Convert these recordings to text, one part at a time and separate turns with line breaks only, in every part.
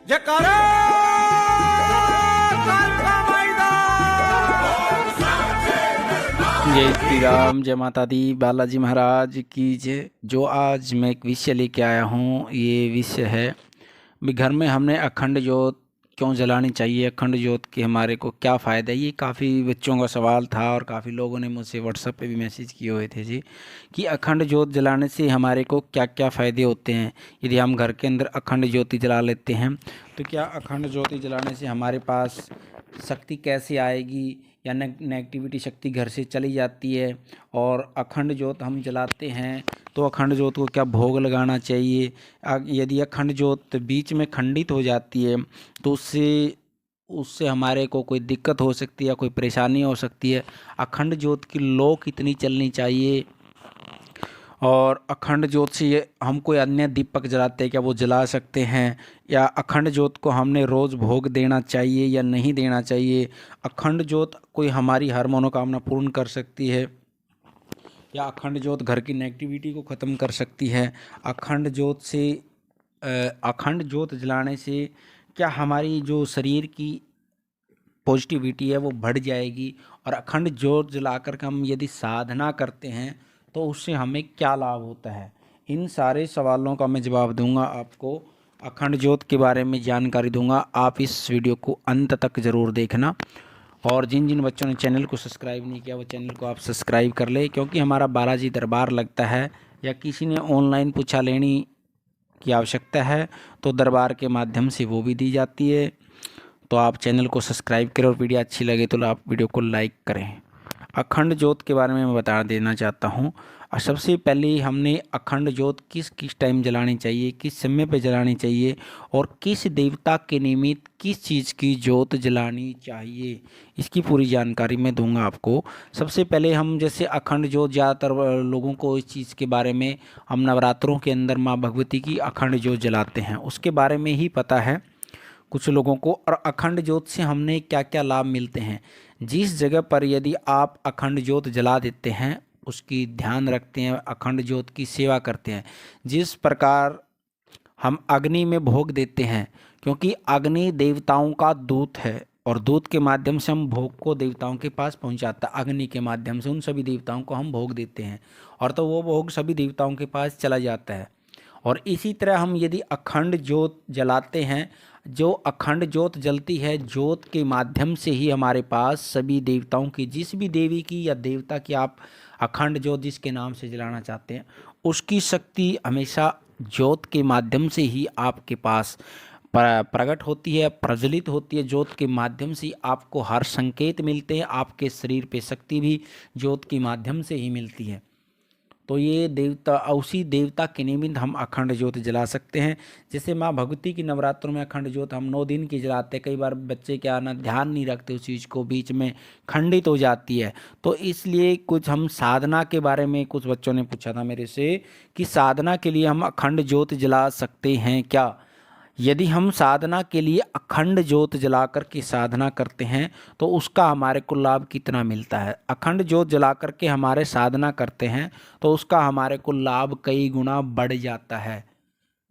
जयकारा कालका मैदान।
जय श्री राम, जय माता दी, बालाजी महाराज की जय। जो आज मैं एक विषय लेके आया हूँ, ये विषय है भी घर में हमने अखंड ज्योत क्यों जलानी चाहिए, अखंड ज्योत के हमारे को क्या फ़ायदा है। ये काफ़ी बच्चों का सवाल था और काफ़ी लोगों ने मुझसे व्हाट्सएप पे भी मैसेज किए हुए थे जी कि अखंड ज्योत जलाने से हमारे को क्या क्या फ़ायदे होते हैं। यदि हम घर के अंदर अखंड ज्योति जला लेते हैं तो क्या अखंड ज्योति जलाने से हमारे पास शक्ति कैसे आएगी या नेगेटिविटी शक्ति घर से चली जाती है। और अखंड ज्योत हम जलाते हैं तो अखंड ज्योत को क्या भोग लगाना चाहिए। यदि अखंड ज्योत बीच में खंडित हो जाती है तो उससे उससे हमारे को कोई दिक्कत हो सकती है या कोई परेशानी हो सकती है। अखंड ज्योत की लौ कितनी चलनी चाहिए और अखंड ज्योत से ये हम कोई अन्य दीपक जलाते हैं क्या वो जला सकते हैं, या अखंड ज्योत को हमने रोज़ भोग देना चाहिए या नहीं देना चाहिए। अखंड ज्योत कोई हमारी हर मनोकामना पूर्ण कर सकती है या अखंड ज्योत घर की नेगेटिविटी को ख़त्म कर सकती है। अखंड ज्योत जलाने से क्या हमारी जो शरीर की पॉजिटिविटी है वो बढ़ जाएगी। और अखंड ज्योत जलाकर के हम यदि साधना करते हैं तो उससे हमें क्या लाभ होता है। इन सारे सवालों का मैं जवाब दूंगा आपको, अखंड ज्योत के बारे में जानकारी दूंगा। आप इस वीडियो को अंत तक ज़रूर देखना। और जिन जिन बच्चों ने चैनल को सब्सक्राइब नहीं किया वो चैनल को आप सब्सक्राइब कर ले, क्योंकि हमारा बालाजी दरबार लगता है या किसी ने ऑनलाइन पूछा लेनी की आवश्यकता है तो दरबार के माध्यम से वो भी दी जाती है। तो आप चैनल को सब्सक्राइब करें और वीडियो अच्छी लगे तो आप वीडियो को लाइक करें। अखंड ज्योत के बारे में मैं बता देना चाहता हूँ। सबसे पहले हमने अखंड ज्योत किस किस टाइम जलानी चाहिए, किस समय पे जलानी चाहिए और किस देवता के निमित्त किस चीज़ की ज्योत जलानी चाहिए, इसकी पूरी जानकारी मैं दूंगा आपको। सबसे पहले हम जैसे अखंड ज्योत, ज़्यादातर लोगों को इस चीज़ के बारे में, हम नवरात्रों के अंदर माँ भगवती की अखंड ज्योत जलाते हैं उसके बारे में ही पता है कुछ लोगों को। और अखंड ज्योत से हमने क्या क्या लाभ मिलते हैं। जिस जगह पर यदि आप अखंड ज्योत जला देते हैं, उसकी ध्यान रखते हैं, अखंड ज्योत की सेवा करते हैं, जिस प्रकार हम अग्नि में भोग देते हैं, क्योंकि अग्नि देवताओं का दूत है और दूत के माध्यम से हम भोग को देवताओं के पास पहुंचाता है। अग्नि के माध्यम से उन सभी देवताओं को हम भोग देते हैं और तो वो भोग सभी देवताओं के पास चला जाता है। और इसी तरह हम यदि अखंड ज्योत जलाते हैं, जो अखंड ज्योत जलती है, ज्योत के माध्यम से ही हमारे पास सभी देवताओं की, जिस भी देवी की या देवता की आप अखंड ज्योत जिसके नाम से जलाना चाहते हैं, उसकी शक्ति हमेशा ज्योत के माध्यम से ही आपके पास प्रकट होती है, प्रज्वलित होती है। ज्योत के माध्यम से आपको हर संकेत मिलते हैं, आपके शरीर पे शक्ति भी ज्योत के माध्यम से ही मिलती है। तो ये देवता, उसी देवता के निमित्त हम अखंड ज्योत जला सकते हैं। जैसे माँ भगवती की नवरात्रों में अखंड ज्योत हम 9 दिन की जलाते हैं। कई बार बच्चे क्या ना ध्यान नहीं रखते, उस चीज़ को बीच में खंडित हो जाती है। तो इसलिए कुछ हम साधना के बारे में, कुछ बच्चों ने पूछा था मेरे से कि साधना के लिए हम अखंड ज्योत जला सकते हैं क्या। यदि हम साधना के लिए अखंड ज्योत जला कर के साधना करते हैं तो उसका हमारे को लाभ कितना मिलता है। अखंड ज्योत जला कर के हमारे साधना करते हैं तो उसका हमारे को लाभ कई गुना बढ़ जाता है,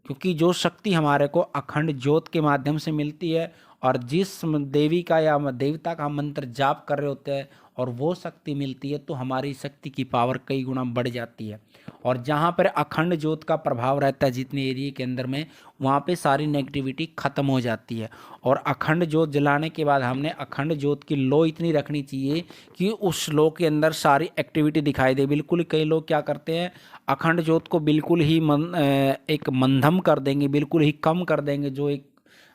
क्योंकि जो शक्ति हमारे को अखंड ज्योत के माध्यम से मिलती है और जिस देवी का या देवता का हम मंत्र जाप कर रहे होते हैं और वो शक्ति मिलती है तो हमारी शक्ति की पावर कई गुना बढ़ जाती है। और जहाँ पर अखंड ज्योत का प्रभाव रहता है जितने एरिया के अंदर में, वहाँ पे सारी नेगेटिविटी ख़त्म हो जाती है। और अखंड ज्योत जलाने के बाद हमने अखंड ज्योत की लो इतनी रखनी चाहिए कि उस लो के अंदर सारी एक्टिविटी दिखाई दे। बिल्कुल कई लोग क्या करते हैं, अखंड ज्योत को बिल्कुल ही एक मंधम कर देंगे, बिल्कुल ही कम कर देंगे, जो एक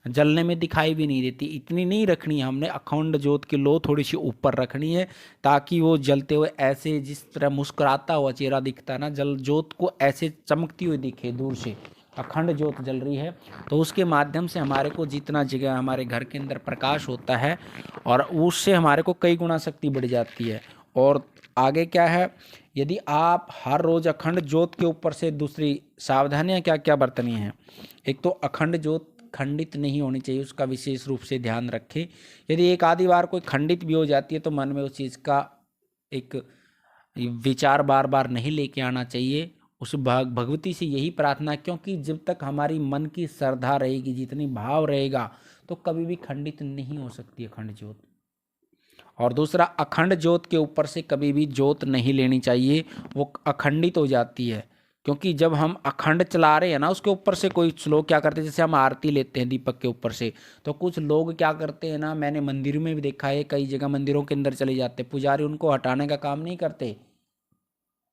जलने में दिखाई भी नहीं देती। इतनी नहीं रखनी है हमने, अखंड ज्योत की लो थोड़ी सी ऊपर रखनी है ताकि वो जलते हुए ऐसे जिस तरह मुस्कुराता हुआ चेहरा दिखता है ना, जल ज्योत को ऐसे चमकती हुई दिखे दूर से, अखंड ज्योत जल रही है तो उसके माध्यम से हमारे को जितना जगह हमारे घर के अंदर प्रकाश होता है और उससे हमारे को कई गुना शक्ति बढ़ जाती है। और आगे क्या है, यदि आप हर रोज़ अखंड ज्योत के ऊपर से दूसरी सावधानियां क्या क्या बरतनी हैं। एक तो अखंड ज्योत खंडित नहीं होनी चाहिए, उसका विशेष रूप से ध्यान रखें। यदि एक आधी बार कोई खंडित भी हो जाती है तो मन में उस चीज़ का एक विचार बार बार नहीं लेके आना चाहिए उस भगवती से यही प्रार्थना, क्योंकि जब तक हमारी मन की श्रद्धा रहेगी, जितनी भाव रहेगा, तो कभी भी खंडित नहीं हो सकती अखंड ज्योत। और दूसरा, अखंड ज्योत के ऊपर से कभी भी ज्योत नहीं लेनी चाहिए, वो अखंडित हो जाती है। क्योंकि जब हम अखंड चला रहे हैं ना, उसके ऊपर से कोई लोग क्या करते हैं, जैसे हम आरती लेते हैं दीपक के ऊपर से, तो कुछ लोग क्या करते हैं ना, मैंने मंदिर में भी देखा है, कई जगह मंदिरों के अंदर चले जाते हैं, पुजारी उनको हटाने का काम नहीं करते,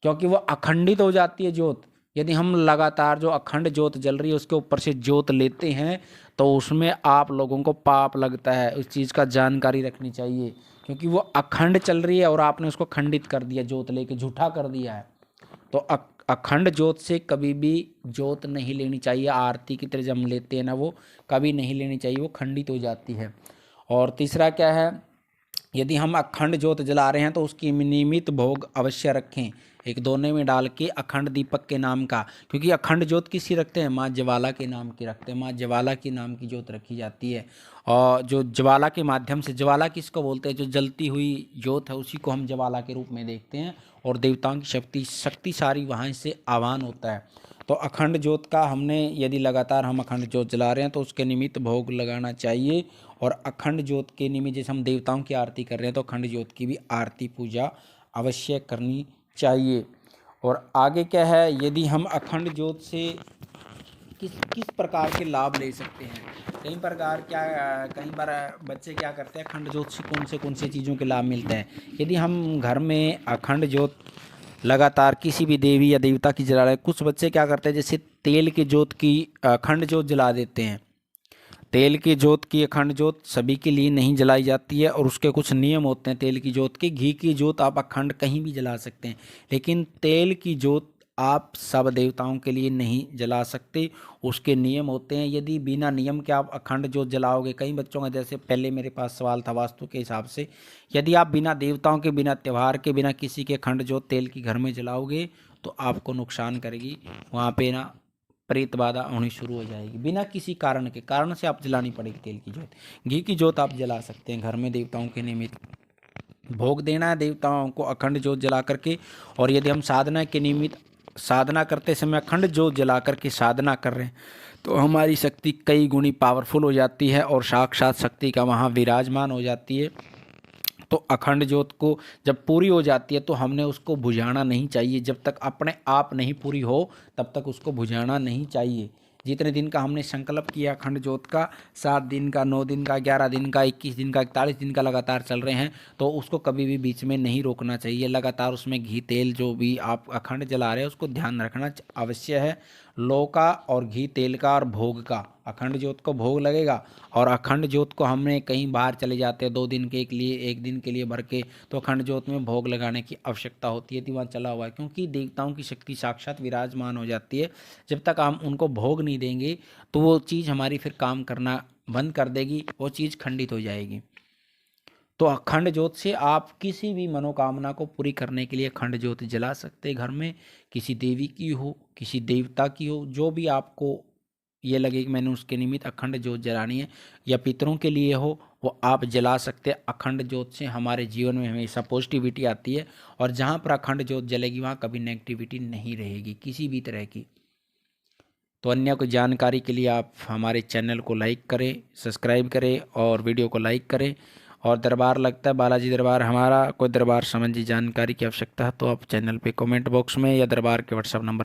क्योंकि वो अखंडित हो जाती है ज्योत। यदि हम लगातार जो अखंड ज्योत जल रही है उसके ऊपर से ज्योत लेते हैं, तो उसमें आप लोगों को पाप लगता है। उस चीज़ का जानकारी रखनी चाहिए, क्योंकि वो अखंड चल रही है और आपने उसको खंडित कर दिया, ज्योत लेके झूठा कर दिया है। तो अखंड ज्योत से कभी भी ज्योत नहीं लेनी चाहिए। आरती की तरह जब हम लेते हैं ना, वो कभी नहीं लेनी चाहिए, वो खंडित हो जाती है। और तीसरा क्या है, यदि हम अखंड ज्योत जला रहे हैं तो उसकी नियमित भोग अवश्य रखें, एक दोने में डाल के अखंड दीपक के नाम का। क्योंकि अखंड ज्योत किसी रखते हैं, माँ ज्वाला के नाम की रखते हैं, माँ ज्वाला के नाम की ज्योत रखी जाती है। और जो ज्वाला के माध्यम से, ज्वाला किसको बोलते हैं, जो जलती हुई ज्योत है, उसी को हम ज्वाला के रूप में देखते हैं। और देवताओं की शक्ति सारी वहाँ से आह्वान होता है। तो अखंड ज्योत का हमने, यदि लगातार हम अखंड ज्योत जला रहे हैं तो उसके निमित्त भोग लगाना चाहिए। और अखंड ज्योत के निमित्त, जैसे हम देवताओं की आरती कर रहे हैं, तो अखंड ज्योत की भी आरती पूजा अवश्य करनी चाहिए। और आगे क्या है, यदि हम अखंड ज्योत से किस किस प्रकार के लाभ ले सकते हैं, कई बार बच्चे क्या करते हैं, अखंड ज्योत से कौन से चीज़ों के लाभ मिलते हैं। यदि हम घर में अखंड ज्योत लगातार किसी भी देवी या देवता की जला रहे हैं, कुछ बच्चे क्या करते हैं, जैसे तेल की ज्योत की अखंड ज्योत जला देते हैं। तेल की ज्योत की अखंड ज्योत सभी के लिए नहीं जलाई जाती है, और उसके कुछ नियम होते हैं तेल की ज्योत के। घी की ज्योत आप अखंड कहीं भी जला सकते हैं, लेकिन तेल की ज्योत आप सब देवताओं के लिए नहीं जला सकते, उसके नियम होते हैं। यदि बिना नियम के आप अखंड ज्योत जलाओगे, कई बच्चों का जैसे पहले मेरे पास सवाल था वास्तु के हिसाब से, यदि आप बिना देवताओं के, बिना त्यौहार के, बिना किसी के अखंड ज्योत तेल की घर में जलाओगे, तो आपको नुकसान करेगी। वहाँ पे ना प्रेत बाधा होनी शुरू हो जाएगी, बिना किसी कारण से आप जलानी पड़ेगी तेल की ज्योत। घी की ज्योत आप जला सकते हैं घर में, देवताओं के निमित्त भोग देना है देवताओं को अखंड ज्योत जला करके। और यदि हम साधना के निमित्त, साधना करते समय अखंड ज्योत जला करके साधना कर रहे हैं, तो हमारी शक्ति कई गुणी पावरफुल हो जाती है और साक्षात शक्ति का वहाँ विराजमान हो जाती है। तो अखंड ज्योत को जब पूरी हो जाती है, तो हमने उसको बुझाना नहीं चाहिए। जब तक अपने आप नहीं पूरी हो, तब तक उसको बुझाना नहीं चाहिए। जितने दिन का हमने संकल्प किया अखंड ज्योत का, 7 दिन का, 9 दिन का, 11 दिन का, 21 दिन का, 41 दिन का लगातार चल रहे हैं, तो उसको कभी भी बीच में नहीं रोकना चाहिए। लगातार उसमें घी तेल जो भी आप अखंड जला रहे हैं, उसको ध्यान रखना अवश्य है। लौ का और घी तेल का और भोग का, अखंड ज्योत को भोग लगेगा। और अखंड ज्योत को हमने कहीं बाहर चले जाते हैं 2 दिन के लिए, 1 दिन के लिए भर के, तो अखंड ज्योत में भोग लगाने की आवश्यकता होती है, वहाँ चला हुआ है। क्योंकि देवताओं की शक्ति साक्षात विराजमान हो जाती है। जब तक हम उनको भोग नहीं देंगे, तो वो चीज़ हमारी फिर काम करना बंद कर देगी, वो चीज़ खंडित हो जाएगी। तो अखंड ज्योत से आप किसी भी मनोकामना को पूरी करने के लिए अखंड ज्योत जला सकते हैं घर में, किसी देवी की हो, किसी देवता की हो, जो भी आपको ये लगे कि मैंने उसके निमित्त अखंड ज्योत जलानी है, या पितरों के लिए हो, वो आप जला सकते हैं। अखंड ज्योत से हमारे जीवन में हमेशा पॉजिटिविटी आती है, और जहाँ पर अखंड ज्योत जलेगी वहाँ कभी नेगेटिविटी नहीं रहेगी किसी भी तरह की। तो अन्य कोई जानकारी के लिए आप हमारे चैनल को लाइक करें, सब्सक्राइब करें और वीडियो को लाइक करें। और दरबार लगता है बालाजी दरबार, हमारा कोई दरबार संबंधी जानकारी की आवश्यकता है तो आप चैनल पे कमेंट बॉक्स में या दरबार के व्हाट्सएप नंबर